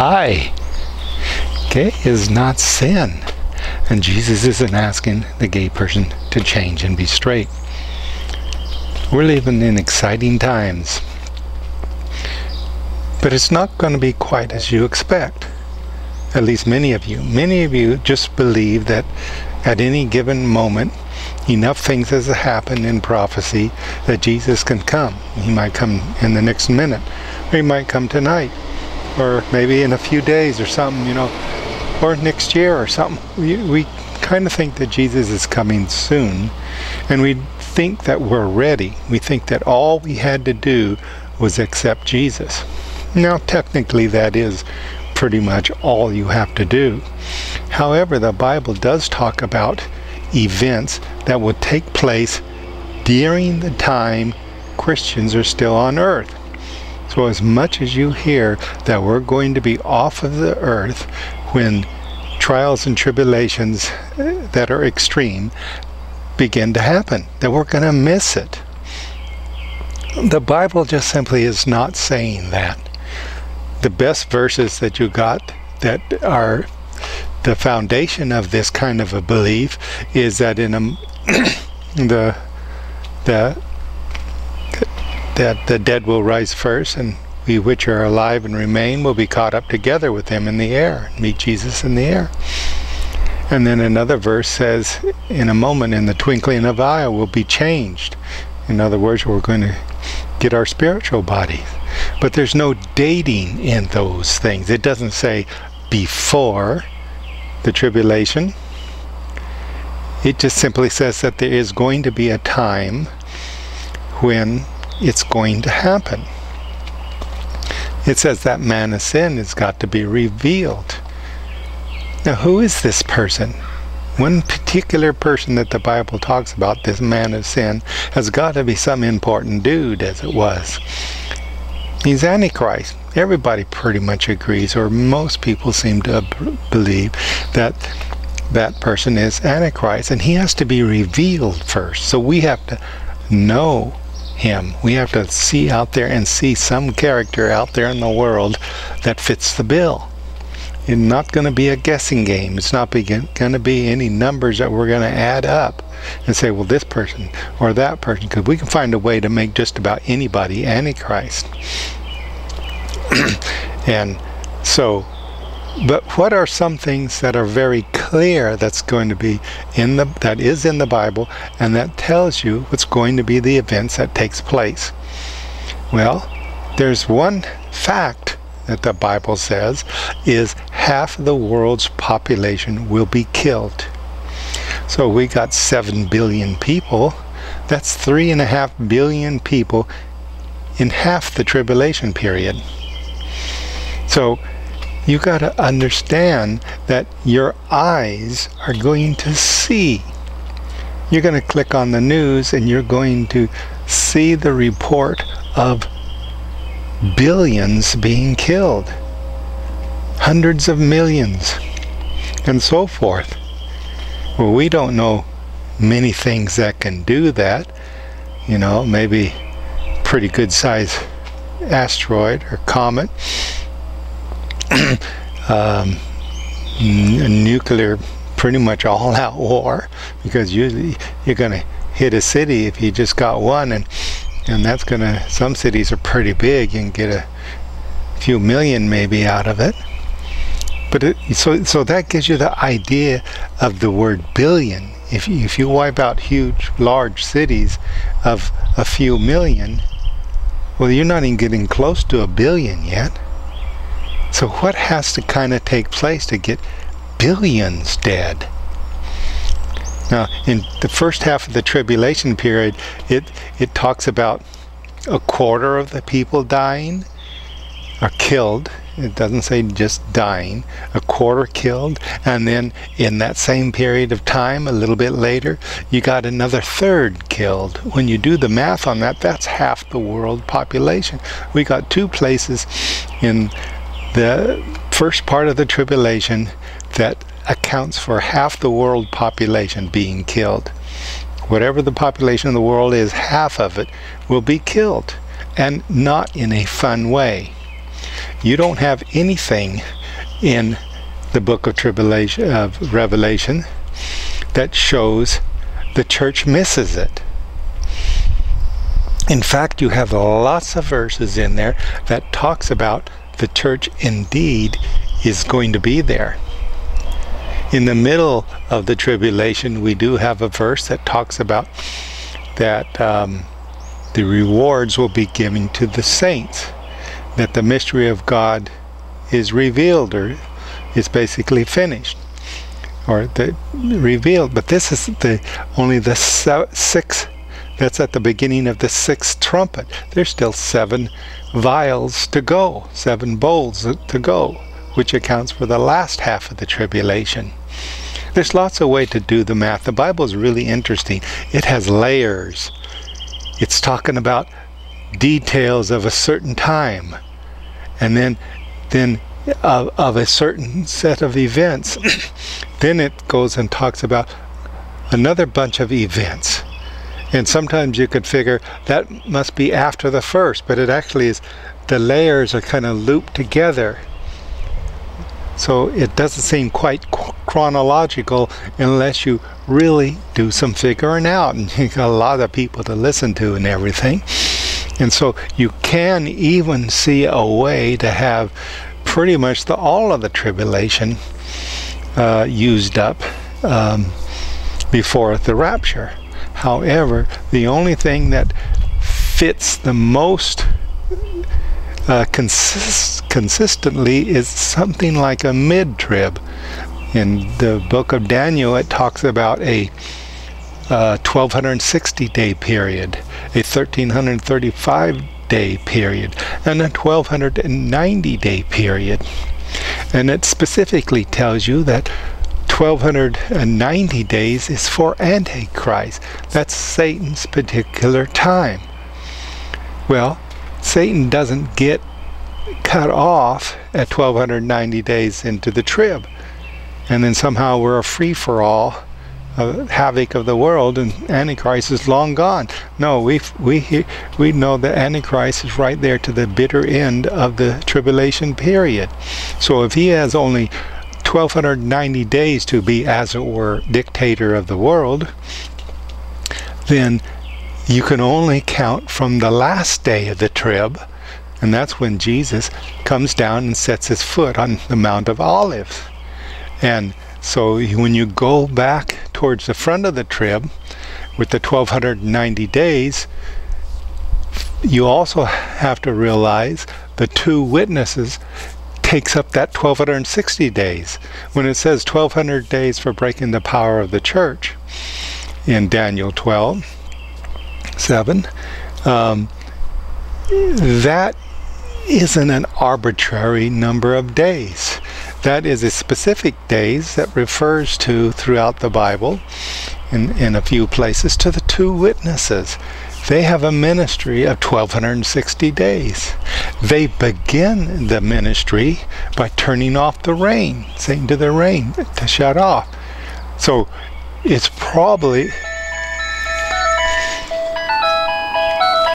I, okay, is not sin. And Jesus isn't asking the gay person to change and be straight. We're living in exciting times. But it's not going to be quite as you expect. At least many of you. Many of you just believe that at any given moment, enough things has happened in prophecy that Jesus can come. He might come in the next minute, or he might come tonight, or maybe in a few days or something, you know, or next year or something. We kind of think that Jesus is coming soon, and we think that we're ready. We think that all we had to do was accept Jesus. Now, technically, that is pretty much all you have to do. However, the Bible does talk about events that will take place during the time Christians are still on earth. So as much as you hear that we're going to be off of the earth when trials and tribulations that are extreme begin to happen, that we're going to miss it. The Bible just simply is not saying that. The best verses that you got that are the foundation of this kind of a belief is that in that the dead will rise first, and we which are alive and remain will be caught up together with them in the air, meet Jesus in the air. And then another verse says, in a moment, in the twinkling of an eye, will be changed. In other words, we're going to get our spiritual bodies. But there's no dating in those things. It doesn't say before the tribulation. It just simply says that there is going to be a time when it's going to happen. It says that man of sin has got to be revealed. Now, who is this person? One particular person that the Bible talks about, this man of sin, has got to be some important dude, as it was. He's Antichrist. Everybody pretty much agrees, or most people seem to believe that that person is Antichrist, and he has to be revealed first. So we have to know him. We have to see out there and see some character out there in the world that fits the bill. It's not going to be a guessing game. It's not going to be any numbers that we're going to add up and say, well, this person or that person, because we can find a way to make just about anybody Antichrist. And so, but what are some things that are very clear that's going to be that is in the Bible, and that tells you what's going to be the events that takes place? Well, there's one fact that the Bible says is half the world's population will be killed. So we got 7 billion people. That's 3.5 billion people in half the tribulation period. So you got to understand that your eyes are going to see. You're going to click on the news and you're going to see the report of billions being killed, hundreds of millions, and so forth. Well, we don't know many things that can do that. You know, maybe pretty good size asteroid or comet, nuclear, pretty much all-out war, because usually you're going to hit a city if you just got one, and that's going to, some cities are pretty big. You can get a few million maybe out of it. But so that gives you the idea of the word billion. If you wipe out huge, large cities of a few million, well, you're not even getting close to a billion yet. So what has to kind of take place to get billions dead? Now, in the first half of the tribulation period, it talks about 1/4 of the people dying or killed. It doesn't say just dying. 1/4 killed, and then in that same period of time, a little bit later, you got another 1/3 killed. When you do the math on that, that's half the world population. We got two places in the first part of the tribulation that accounts for half the world population being killed. Whatever the population of the world is, half of it will be killed, and not in a fun way. You don't have anything in the book of Revelation that shows the church misses it. In fact, you have lots of verses in there that talks about the church indeed is going to be there. In the middle of the tribulation, we do have a verse that talks about that the rewards will be given to the saints, that the mystery of God is revealed, or is basically finished, or revealed. But this is only the sixth. That's at the beginning of the sixth trumpet. There's still 7 vials to go, 7 bowls to go, which accounts for the last half of the tribulation. There's lots of ways to do the math. The Bible is really interesting. It has layers. It's talking about details of a certain time, and then of a certain set of events. Then it goes and talks about another bunch of events. And sometimes you could figure that must be after the first, but it actually is, the layers are kind of looped together. So it doesn't seem quite chronological unless you really do some figuring out, and you got a lot of people to listen to and everything. And so you can even see a way to have pretty much all of the tribulation used up before the rapture. However, the only thing that fits the most consistently is something like a mid-trib. In the book of Daniel, it talks about a 1260-day period, a 1335-day period, and a 1290-day period. And it specifically tells you that 1290 days is for Antichrist. That's Satan's particular time. Well, Satan doesn't get cut off at 1290 days into the trib, and then somehow we're a free-for-all havoc of the world, and Antichrist is long gone. No, we know that Antichrist is right there to the bitter end of the tribulation period. So if he has only 1290 days to be, as it were, dictator of the world, then you can only count from the last day of the trib, and that's when Jesus comes down and sets his foot on the Mount of Olives. And so when you go back towards the front of the trib with the 1290 days, you also have to realize the 2 witnesses takes up that 1260 days. When it says 1200 days for breaking the power of the church in Daniel 12:7, that isn't an arbitrary number of days. That is a specific days that refers to, throughout the Bible, in a few places, to the 2 witnesses. They have a ministry of 1260 days. They begin the ministry by turning off the rain, saying to the rain to shut off. So it's probably